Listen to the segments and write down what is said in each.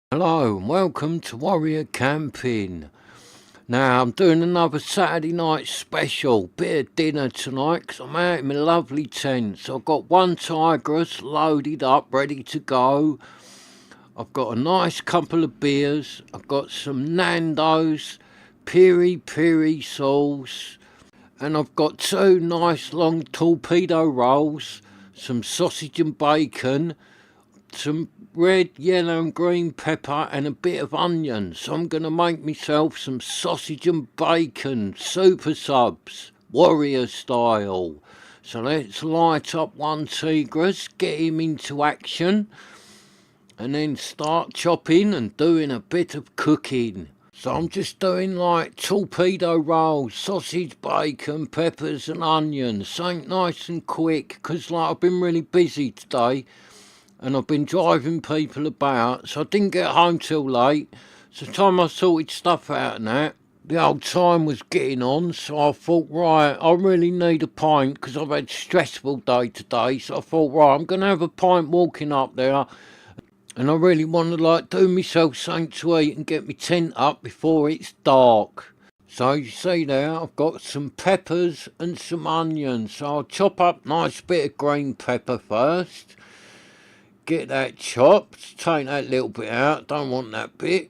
Hello and welcome to Warrior Camping. Now I'm doing another Saturday night special, bit of dinner tonight because I'm out in my lovely tent. So I've got Onetigris loaded up, ready to go. I've got a nice couple of beers. I've got some Nando's piri piri sauce. And I've got two nice long torpedo rolls, some sausage and bacon, some red, yellow and green pepper and a bit of onion. So I'm going to make myself some sausage and bacon, Supersubs, warrior style. So let's light up Onetigris, get him into action, and then start chopping and doing a bit of cooking. So I'm just doing like torpedo rolls, sausage, bacon, peppers and onions. Something nice and quick because like I've been really busy today and I've been driving people about, so I didn't get home till late. So the time I sorted stuff out and that, the old time was getting on, so I thought, right, I really need a pint because I've had a stressful day today. So I thought, right, I'm going to have a pint walking up there, and I really want to like do myself something to eat and get my tent up before it's dark. So you see there, I've got some peppers and some onions. So I'll chop up a nice bit of green pepper first. Get that chopped, take that little bit out, don't want that bit.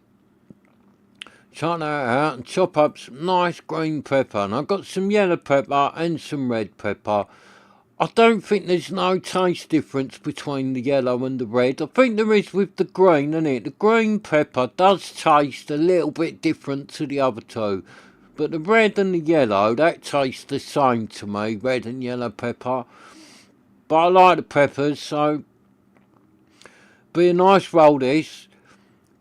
Chop that out and chop up some nice green pepper. And I've got some yellow pepper and some red pepper. I don't think there's no taste difference between the yellow and the red. I think there is with the green, innit? The green pepper does taste a little bit different to the other two. But the red and the yellow, that tastes the same to me, red and yellow pepper. But I like the peppers, so be a nice roll this.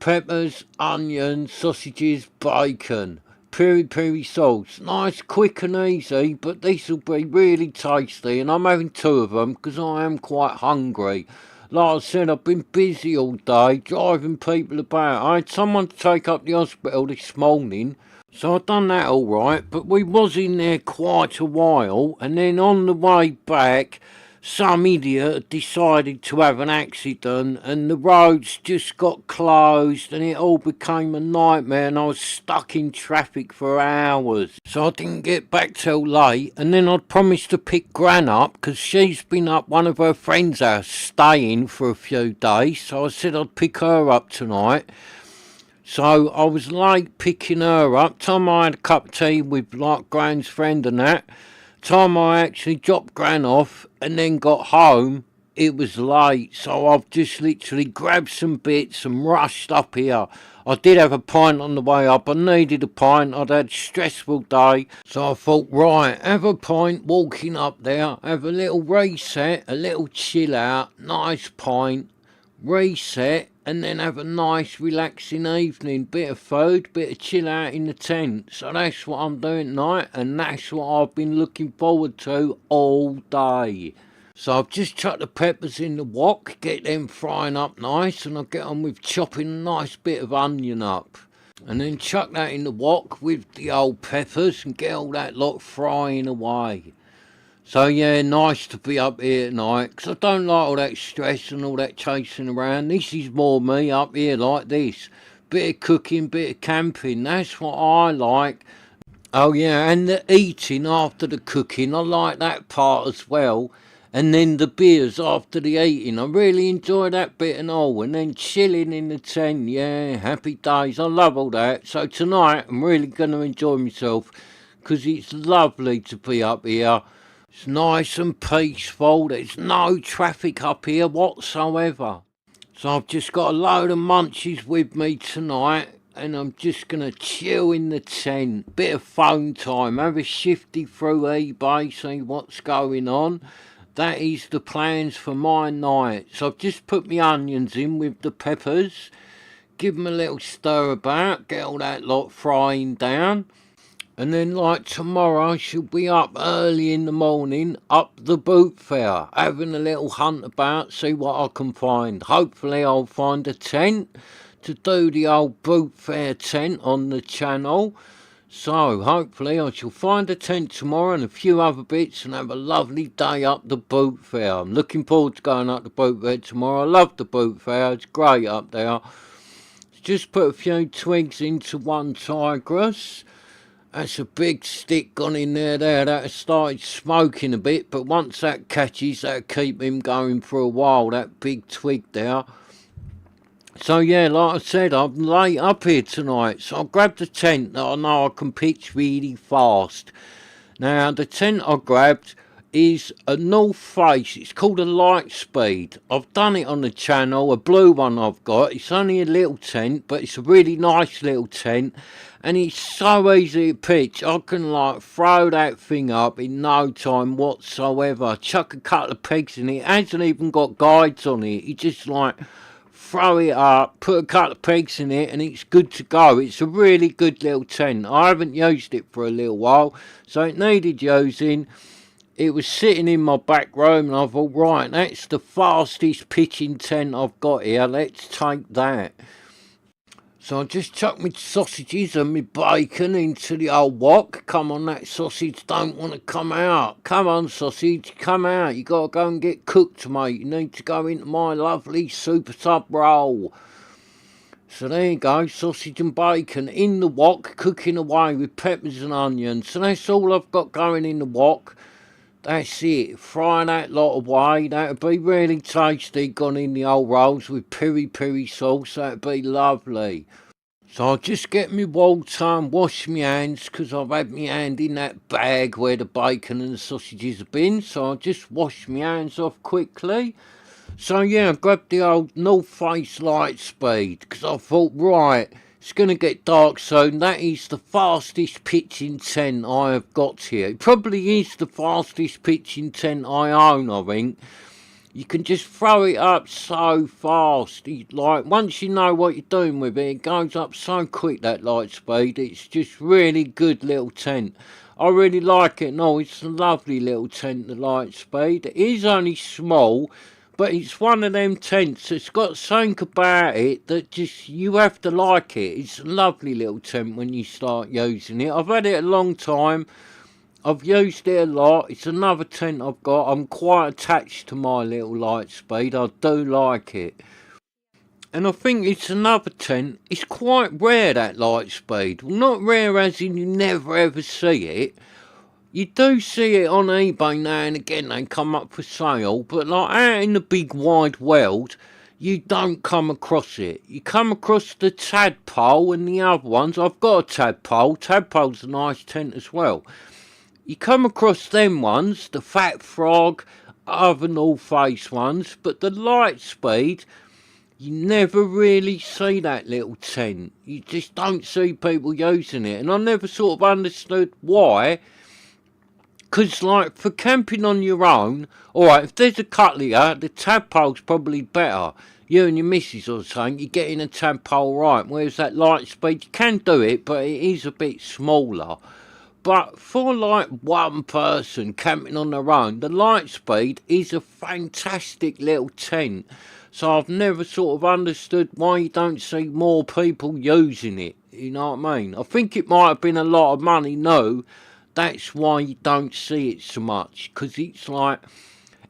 Peppers, onions, sausages, bacon, piri piri sauce. Nice, quick and easy, but this will be really tasty. And I'm having two of them because I am quite hungry. Like I said, I've been busy all day, driving people about. I had someone to take up the hospital this morning, so I've done that all right. But we was in there quite a while, and then on the way back, some idiot decided to have an accident and the roads just got closed and it all became a nightmare and I was stuck in traffic for hours. So I didn't get back till late, and then I'd promised to pick Gran up because she's been up one of her friends' house staying for a few days, so I said I'd pick her up tonight. So I was late picking her up. Time I had a cup of tea with like Gran's friend and that. Time I actually dropped Gran off and then got home, it was late, so I've just literally grabbed some bits and rushed up here. I did have a pint on the way up. I needed a pint. I'd had a stressful day, so I thought, right, have a pint walking up there, have a little reset, a little chill out, nice pint, reset, and then have a nice relaxing evening, bit of food, bit of chill out in the tent. So that's what I'm doing tonight, and that's what I've been looking forward to all day. So I've just chucked the peppers in the wok, get them frying up nice, and I'll get on with chopping a nice bit of onion up. And then chuck that in the wok with the old peppers and get all that lot frying away. So yeah, nice to be up here tonight, because I don't like all that stress and all that chasing around. This is more me up here like this. Bit of cooking, bit of camping, that's what I like. Oh yeah, and the eating after the cooking, I like that part as well. And then the beers after the eating, I really enjoy that bit and all. And then chilling in the tent, yeah, happy days, I love all that. So tonight I'm really going to enjoy myself, because it's lovely to be up here. It's nice and peaceful. There's no traffic up here whatsoever. So I've just got a load of munchies with me tonight, and I'm just going to chill in the tent. Bit of phone time, have a shifty through eBay, see what's going on. That is the plans for my night. So I've just put my onions in with the peppers, give them a little stir about, get all that lot frying down. And then like tomorrow I shall be up early in the morning, up the boot fair, having a little hunt about, see what I can find. Hopefully I'll find a tent to do the old boot fair tent on the channel. So hopefully I shall find a tent tomorrow and a few other bits and have a lovely day up the boot fair. I'm looking forward to going up the boot fair tomorrow. I love the boot fair, it's great up there. just put a few twigs into Onetigris. That's a big stick gone in there. That has started smoking a bit, but once that catches, that'll keep him going for a while, that big twig there. So yeah, like I said, I'm late up here tonight, so I grabbed a tent that I know I can pitch really fast. Now, the tent I grabbed is a North Face. It's called a Lightspeed. I've done it on the channel, a blue one I've got. It's only a little tent, but it's a really nice little tent. And it's so easy to pitch. I can like throw that thing up in no time whatsoever. Chuck a couple of pegs in it. It hasn't even got guides on it. You just like throw it up, put a couple of pegs in it, and it's good to go. It's a really good little tent. I haven't used it for a little while, so it needed using. It was sitting in my back room, and I thought, right, that's the fastest pitching tent I've got here. Let's take that. So I just chucked my sausages and my bacon into the old wok. Come on, that sausage don't want to come out. Come on, sausage, come out. You got to go and get cooked, mate. You need to go into my lovely super sub roll. So there you go, sausage and bacon in the wok, cooking away with peppers and onions. So that's all I've got going in the wok. That's it, fry that lot away. That'd be really tasty, gone in the old rolls with piri sauce. That'd be lovely. So I'll just get me water and wash my hands, because I've had my hand in that bag where the bacon and the sausages have been. So I'll just wash my hands off quickly. So yeah, I grabbed the old North Face Lightspeed, because I thought, right, it's going to get dark soon. That is the fastest pitching tent I have got here. It probably is the fastest pitching tent I own, I think. You can just throw it up so fast. Like, once you know what you're doing with it, it goes up so quick, that Lightspeed. It's just really good little tent. I really like it. No, it's a lovely little tent, the Lightspeed. It is only small, but it's one of them tents that's got something about it that just, you have to like it. It's a lovely little tent when you start using it. I've had it a long time. I've used it a lot. It's another tent I've got. I'm quite attached to my little Lightspeed. I do like it. And I think it's another tent. It's quite rare, that Lightspeed. Well, not rare as in you never ever see it. You do see it on eBay now and again, they come up for sale, but like out in the big wide world, you don't come across it. You come across the tadpole and the other ones. I've got a tadpole. Tadpole's a nice tent as well. You come across them ones, the Fat Frog, other North Face ones, but the Lightspeed, you never really see that little tent. You just don't see people using it, and I never sort of understood why. Because, like, for camping on your own, alright, if there's a couple of you, the tadpole's probably better. You and your missus or something, you're getting a tadpole right. Whereas that Lightspeed, you can do it, but it is a bit smaller. But for, like, one person camping on their own, the Lightspeed is a fantastic little tent. So I've never sort of understood why you don't see more people using it. You know what I mean? I think it might have been a lot of money, no. That's why you don't see it so much, because it's like,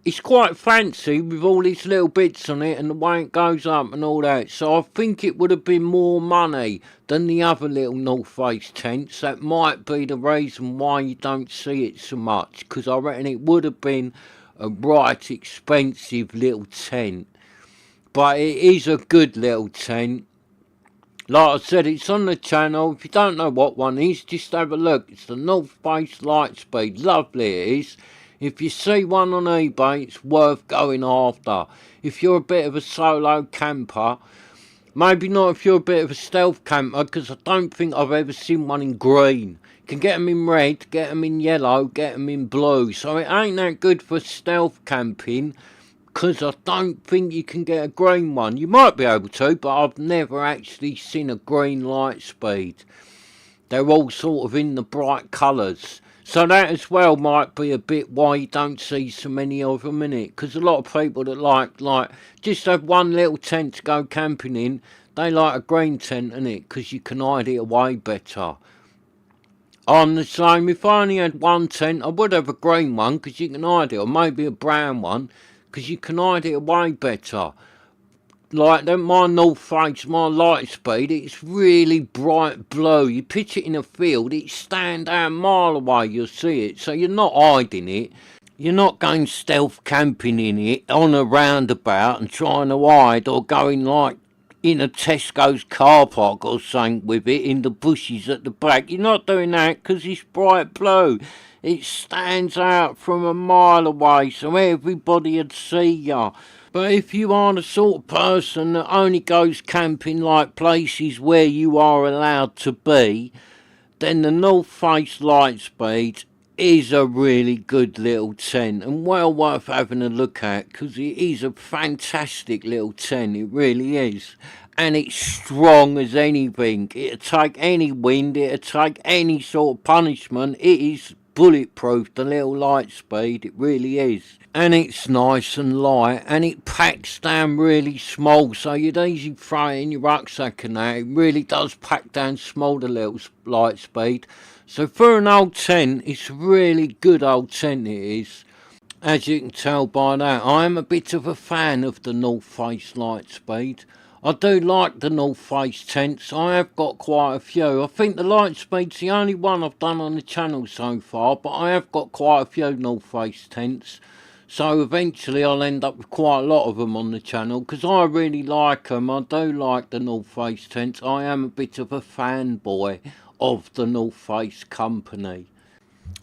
it's quite fancy with all these little bits on it and the way it goes up and all that. So I think it would have been more money than the other little North Face tents. That might be the reason why you don't see it so much, because I reckon it would have been a right expensive little tent. But it is a good little tent. Like I said, it's on the channel. If you don't know what one is, just have a look. It's the North Face Lightspeed. Lovely it is. If you see one on eBay, it's worth going after. If you're a bit of a solo camper, maybe not if you're a bit of a stealth camper, because I don't think I've ever seen one in green. You can get them in red, get them in yellow, get them in blue. So it ain't that good for stealth camping, because I don't think you can get a green one. You might be able to, but I've never actually seen a green Lightspeed. They're all sort of in the bright colours. So that as well might be a bit why you don't see so many of them in it. Because a lot of people that like just have one little tent to go camping in, they like a green tent in it, because you can hide it away better. I'm the same. If I only had one tent, I would have a green one, because you can hide it, or maybe a brown one, because you can hide it away better. like that, my North Face, my light speed, it's really bright blue. You pitch it in a field, it stand out a mile away, you'll see it. So you're not hiding it. You're not going stealth camping in it on a roundabout and trying to hide, or going like in a Tesco's car park or something with it in the bushes at the back. You're not doing that because it's bright blue. It stands out from a mile away so everybody would see ya. But if you are the sort of person that only goes camping like places where you are allowed to be, then the North Face Lightspeed is a really good little tent and well worth having a look at, because it is a fantastic little tent, it really is. And it's strong as anything. It'll take any wind, it'll take any sort of punishment. It is bulletproof, the little Lightspeed, it really is. And it's nice and light, and it packs down really small, so you'd easily throw it in your rucksack and that. It really does pack down small, the little Lightspeed. So for an old tent, it's a really good old tent, it is. As you can tell by that, I am a bit of a fan of the North Face Lightspeed. I do like the North Face tents. I have got quite a few. I think the Lightspeed's the only one I've done on the channel so far, but I have got quite a few North Face tents. So eventually I'll end up with quite a lot of them on the channel, because I really like them. I do like the North Face tents. I am a bit of a fanboy of the North Face company.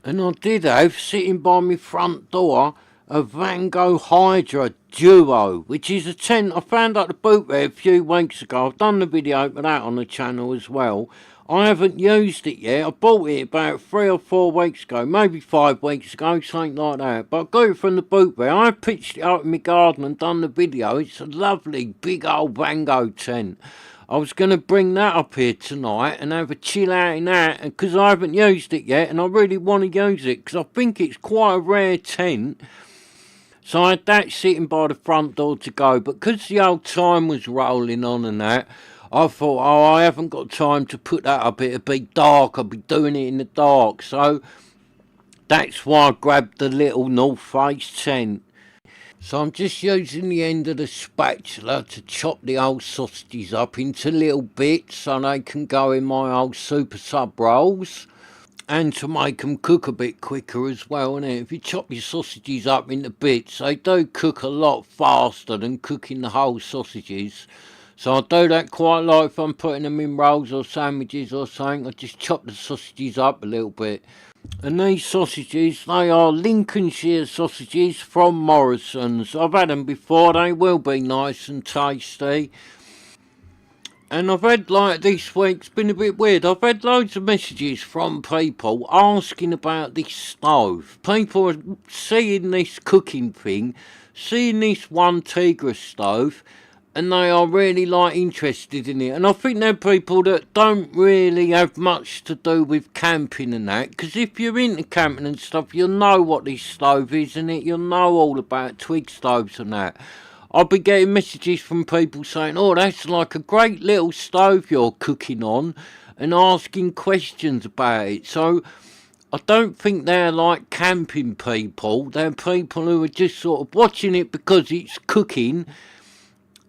And I did have, sitting by my front door, a Van Gogh Hydra Duo, which is a tent I found at the boot there a few weeks ago. I've done the video for that on the channel as well. I haven't used it yet. I bought it about 3 or 4 weeks ago, maybe 5 weeks ago, something like that. But I got it from the boot there. I pitched it up in my garden and done the video. It's a lovely big old Van Gogh tent. I was going to bring that up here tonight and have a chill out in that, because I haven't used it yet and I really want to use it because I think it's quite a rare tent. So I had that sitting by the front door to go, but because the old time was rolling on and that, I thought, oh, I haven't got time to put that up, it'll be dark, I'll be doing it in the dark. So that's why I grabbed the little North Face tent. So I'm just using the end of the spatula to chop the old sausages up into little bits so they can go in my old super sub rolls. And to make them cook a bit quicker as well, innit? If you chop your sausages up into bits, they do cook a lot faster than cooking the whole sausages. So I do that quite a lot if I'm putting them in rolls or sandwiches or something. I just chop the sausages up a little bit. And these sausages, they are Lincolnshire sausages from Morrison's. I've had them before, they will be nice and tasty. And I've had, like, this week's been a bit weird. I've had loads of messages from people asking about this stove. People are seeing this cooking thing, seeing this Onetigris stove, and they are really, like, interested in it. And I think they're people that don't really have much to do with camping and that, because if you're into camping and stuff, you'll know what this stove is, and you'll know all about Twig stoves and that. I've been getting messages from people saying, oh, that's like a great little stove you're cooking on, and asking questions about it. So I don't think they're like camping people. They're people who are just sort of watching it because it's cooking,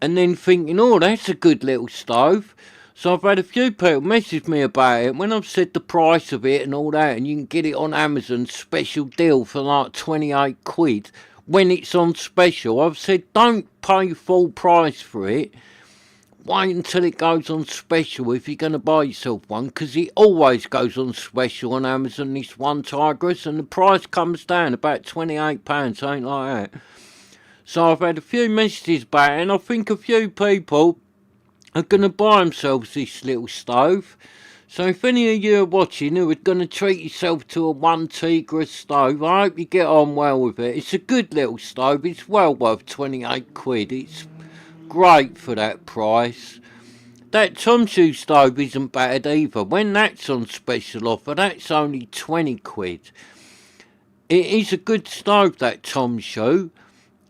and then thinking, oh, that's a good little stove. So I've had a few people message me about it. When I've said the price of it and all that, and you can get it on Amazon, special deal for like 28 quid, when it's on special, I've said don't pay full price for it. Wait until it goes on special if you're going to buy yourself one, because it always goes on special on Amazon, this Onetigris, and the price comes down about £28, something like that. So I've had a few messages about it, and I think a few people are going to buy themselves this little stove. So if any of you are watching who are going to treat yourself to a Onetigris stove, I hope you get on well with it. It's a good little stove. It's well worth 28 quid. It's great for that price. That Tom Shoe stove isn't bad either. When that's on special offer, that's only 20 quid. It is a good stove, that Tom Shoe.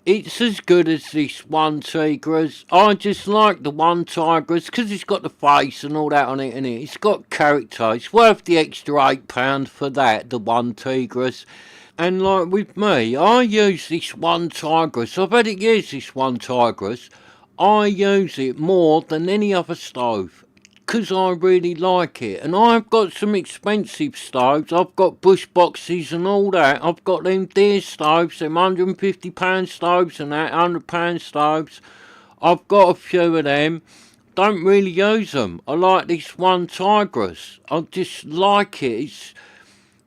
It's as good as this Onetigris. I just like the Onetigris because it's got the face and all that on it, and it's got character. It's worth the extra £8 for that, the Onetigris. And like with me, I use this Onetigris. I've had it years, this Onetigris. I use it more than any other stove because I really like it. And I've got some expensive stoves. I've got bush boxes and all that. I've got them deer stoves, them £150 stoves and that, £100 stoves. I've got a few of them. Don't really use them. I like this Onetigris. I just like it.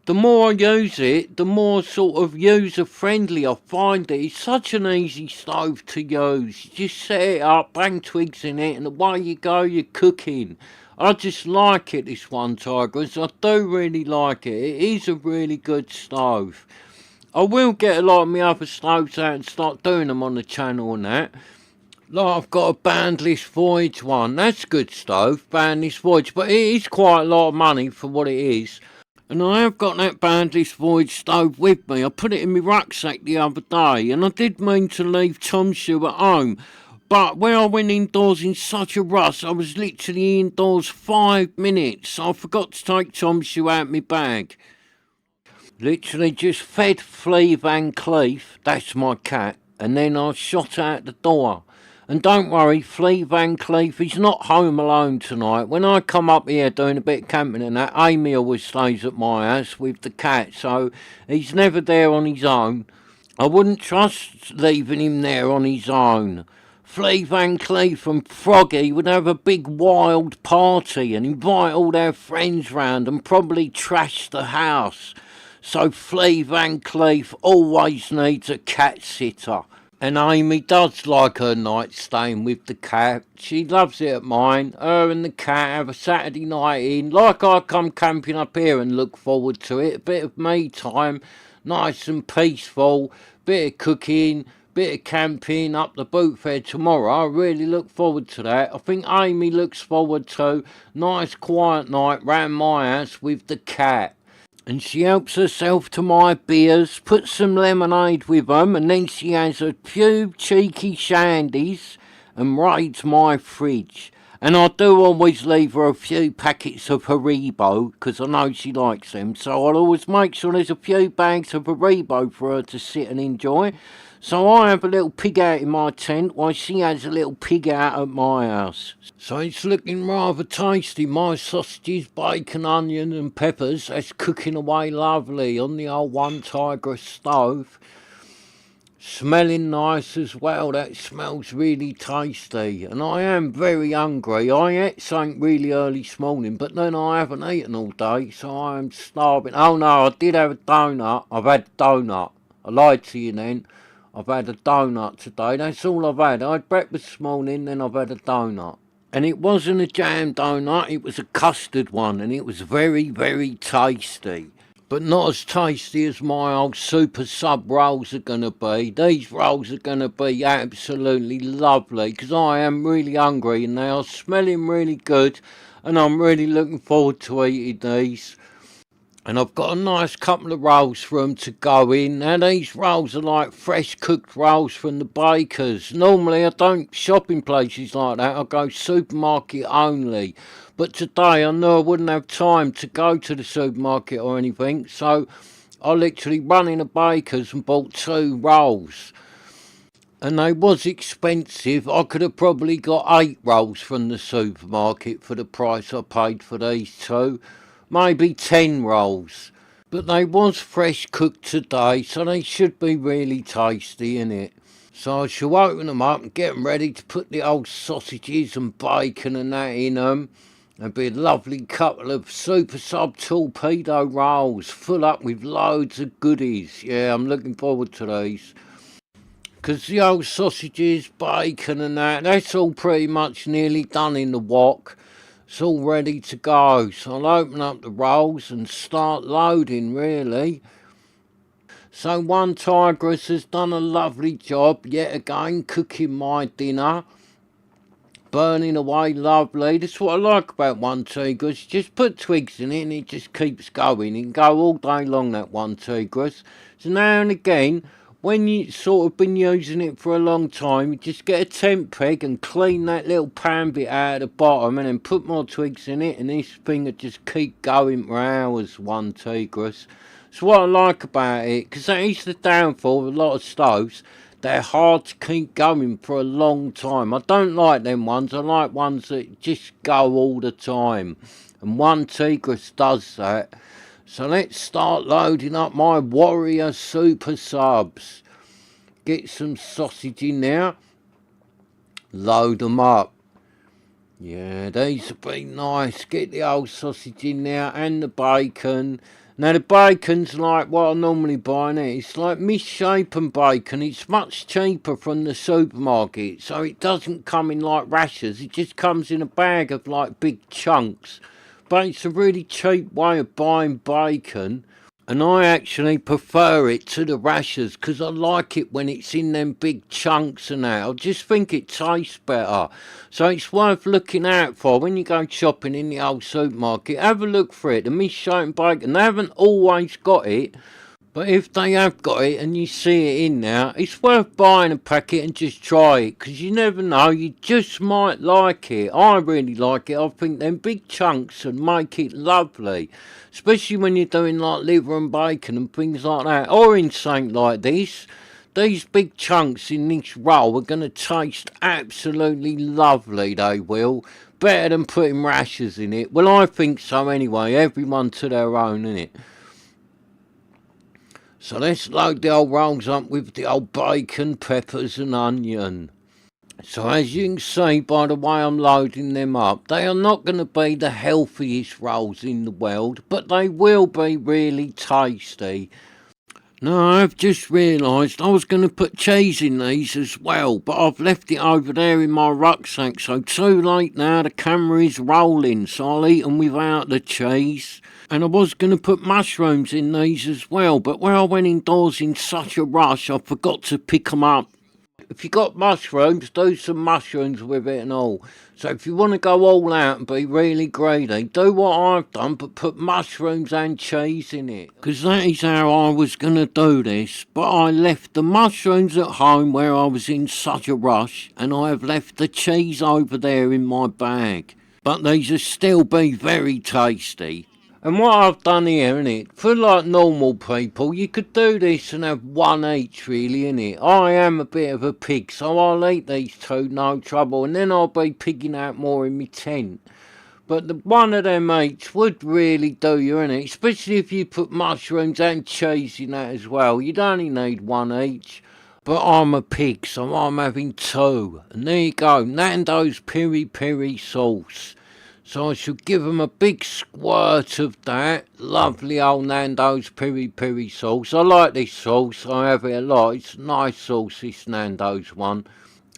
The more I use it, the more sort of user friendly I find it. It's such an easy stove to use. You just set it up, bang twigs in it, and away you go, you're cooking. I just like it, this Onetigris. I do really like it. It is a really good stove. I will get a lot of my other stoves out and start doing them on the channel and that. Like I've got a Boundless Voyage one. That's a good stove, Boundless Voyage, but it is quite a lot of money for what it is. And I have got that Boundless Voyage stove with me. I put it in my rucksack the other day, and I did mean to leave Tom's shoe at home. But when I went indoors in such a rush, I was literally indoors 5 minutes. So I forgot to take Tom's shoe out of my bag. Literally just fed Flea Van Cleef, that's my cat, and then I shot out the door. And don't worry, Flea Van Cleef, he's not home alone tonight. When I come up here doing a bit of camping and that, Amy always stays at my house with the cat, so he's never there on his own. I wouldn't trust leaving him there on his own. Flea Van Cleef and Froggy would have a big wild party and invite all their friends round and probably trash the house. So Flea Van Cleef always needs a cat sitter. And Amy does like her night staying with the cat. She loves it at mine. Her and the cat have a Saturday night in. Like I come camping up here and look forward to it. A bit of me time. Nice and peaceful. Bit of cooking. Bit of camping up the boot fair tomorrow. I really look forward to that. I think Amy looks forward to nice quiet night round my house with the cat. And she helps herself to my beers, puts some lemonade with them, and then she has a few cheeky shandies and raids my fridge. And I do always leave her a few packets of Haribo, because I know she likes them, so I'll always make sure there's a few bags of Haribo for her to sit and enjoy. So I have a little pig out in my tent while she has a little pig out at my house. So it's looking rather tasty. My sausages, bacon, onion and peppers, that's cooking away lovely on the old Onetigris stove. Smelling nice as well. That smells really tasty. And I am very hungry. I ate something really early this morning, but then I haven't eaten all day, so I am starving. Oh no, I did have a donut. I've had a donut. I lied to you then. I've had a donut today. That's all I've had. I had breakfast this morning, then I've had a donut. And it wasn't a jam donut, it was a custard one, and it was very, very tasty. But not as tasty as my old super sub rolls are going to be. These rolls are going to be absolutely lovely, because I am really hungry, and they are smelling really good, and I'm really looking forward to eating these. And I've got a nice couple of rolls for them to go in. Now these rolls are like fresh cooked rolls from the bakers. Normally I don't shop in places like that. I go supermarket only. But today I knew I wouldn't have time to go to the supermarket or anything. So I literally run in a baker's and bought 2 rolls. And they was expensive. I could have probably got 8 rolls from the supermarket for the price I paid for these 2. Maybe 10 rolls. But they was fresh cooked today, so they should be really tasty, innit? So I shall open them up and get them ready to put the old sausages and bacon and that in them. There'll be a lovely couple of super sub torpedo rolls, full up with loads of goodies. Yeah, I'm looking forward to these. Because the old sausages, bacon and that's all pretty much nearly done in the wok. It's all ready to go, so I'll open up the rolls and start loading, really. So Onetigris has done a lovely job yet again cooking my dinner. Burning away lovely. That's what I like about Onetigris. Just put twigs in it and it just keeps going. It can go all day long, that Onetigris. So now and again, when you sort of been using it for a long time, you just get a tent peg and clean that little pan bit out of the bottom and then put more twigs in it, and this thing will just keep going for hours, Onetigris. That's what I like about it, because that is the downfall of a lot of stoves. They're hard to keep going for a long time. I don't like them ones. I like ones that just go all the time. And Onetigris does that. So let's start loading up my warrior super subs. Get some sausage in there. Load them up. Yeah, these will be nice. Get the old sausage in there and the bacon. Now the bacon's like what I normally buy in it. It's like misshapen bacon. It's much cheaper from the supermarket. So it doesn't come in like rashers. It just comes in a bag of like big chunks. But it's a really cheap way of buying bacon. And I actually prefer it to the rashers because I like it when it's in them big chunks and that. I just think it tastes better. So it's worth looking out for when you go shopping in the old supermarket. Have a look for it. The misshapen bacon, they haven't always got it. But if they have got it and you see it in there, it's worth buying a packet and just try it. Because you never know, you just might like it. I really like it. I think them big chunks would make it lovely. Especially when you're doing like liver and bacon and things like that. Or in something like this. These big chunks in this roll are going to taste absolutely lovely, they will. Better than putting rashers in it. Well, I think so anyway. Everyone to their own, innit? So let's load the old rolls up with the old bacon, peppers and onion. So as you can see by the way I'm loading them up, they are not going to be the healthiest rolls in the world, but they will be really tasty. Now I've just realised I was going to put cheese in these as well, but I've left it over there in my rucksack, so too late now, the camera is rolling, so I'll eat them without the cheese. And I was going to put mushrooms in these as well, but when I went indoors in such a rush, I forgot to pick them up. If you got mushrooms, do some mushrooms with it and all. So if you want to go all out and be really greedy, do what I've done, but put mushrooms and cheese in it. Because that is how I was going to do this. But I left the mushrooms at home where I was in such a rush, and I have left the cheese over there in my bag. But these will still be very tasty. And what I've done here, innit, for like normal people, you could do this and have one each really, innit. I am a bit of a pig, so I'll eat these two, no trouble, and then I'll be pigging out more in my tent. But the one of them each would really do you, innit, especially if you put mushrooms and cheese in that as well. You'd only need one each. But I'm a pig, so I'm having two. And there you go, Nando's peri peri sauce. So I should give them a big squirt of that. Lovely old Nando's peri peri sauce. I like this sauce. I have it a lot. It's a nice sauce, this Nando's one.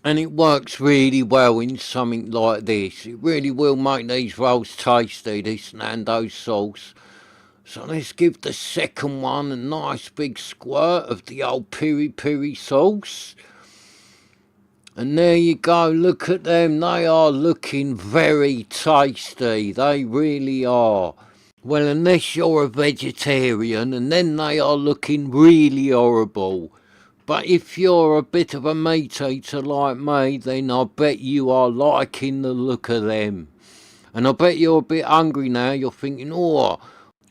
And it works really well in something like this. It really will make these rolls tasty, this Nando's sauce. So let's give the second one a nice big squirt of the old peri peri sauce. And there you go, look at them, they are looking very tasty, they really are. Well, unless you're a vegetarian, and then they are looking really horrible. But if you're a bit of a meat eater like me, then I bet you are liking the look of them. And I bet you're a bit hungry now, you're thinking, oh,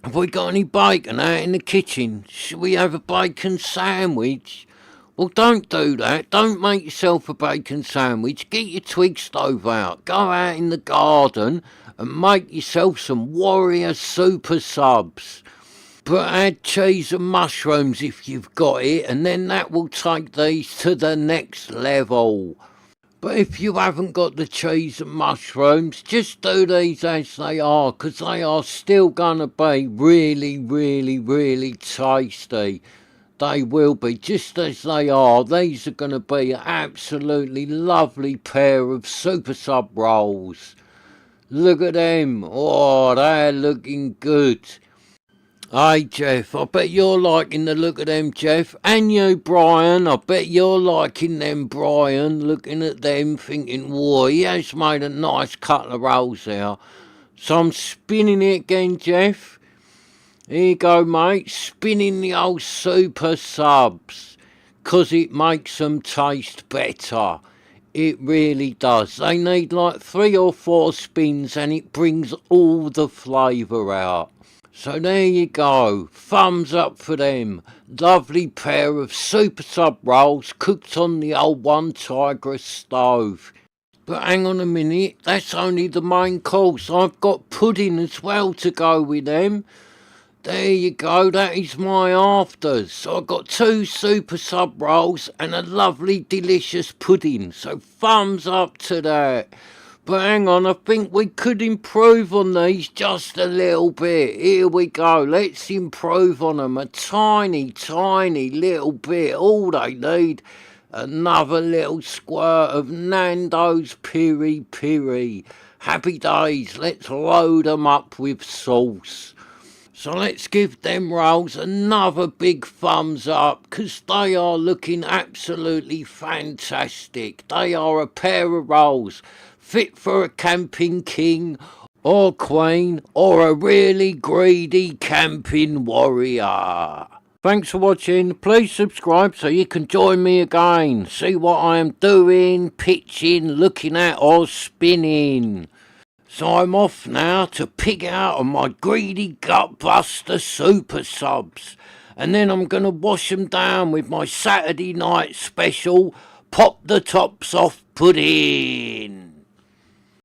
have we got any bacon out in the kitchen? Should we have a bacon sandwich? Well, don't do that. Don't make yourself a bacon sandwich. Get your Twig stove out. Go out in the garden and make yourself some warrior super subs. But add cheese and mushrooms if you've got it, and then that will take these to the next level. But if you haven't got the cheese and mushrooms, just do these as they are, because they are still going to be really, really, really tasty. They will be, just as they are. These are going to be an absolutely lovely pair of super sub rolls. Look at them. Oh, they're looking good. Hey, Jeff, I bet you're liking the look of them, Jeff. And you, Brian, I bet you're liking them, Brian. Looking at them, thinking, whoa, he has made a nice couple of rolls there. So I'm spinning it again, Jeff. Here you go, mate, spinning the old super subs, 'cause it makes them taste better. It really does. They need like 3 or 4 spins and it brings all the flavour out. So there you go, thumbs up for them. Lovely pair of super sub rolls cooked on the old Onetigris stove. But hang on a minute, that's only the main course. I've got pudding as well to go with them. There you go, that is my afters. So I've got 2 super sub rolls and a lovely delicious pudding. So thumbs up to that. But hang on, I think we could improve on these just a little bit. Here we go, let's improve on them a tiny, tiny little bit. All they need, another little squirt of Nando's Piri Piri. Happy days, let's load them up with sauce. So let's give them rolls another big thumbs up, because they are looking absolutely fantastic. They are a pair of rolls fit for a camping king or queen or a really greedy camping warrior. Thanks for watching. Please subscribe so you can join me again. See what I am doing, pitching, looking at or spinning. So I'm off now to pig out on my greedy Gutbuster Supersubs. And then I'm going to wash them down with my Saturday night special Pop the Tops Off pudding.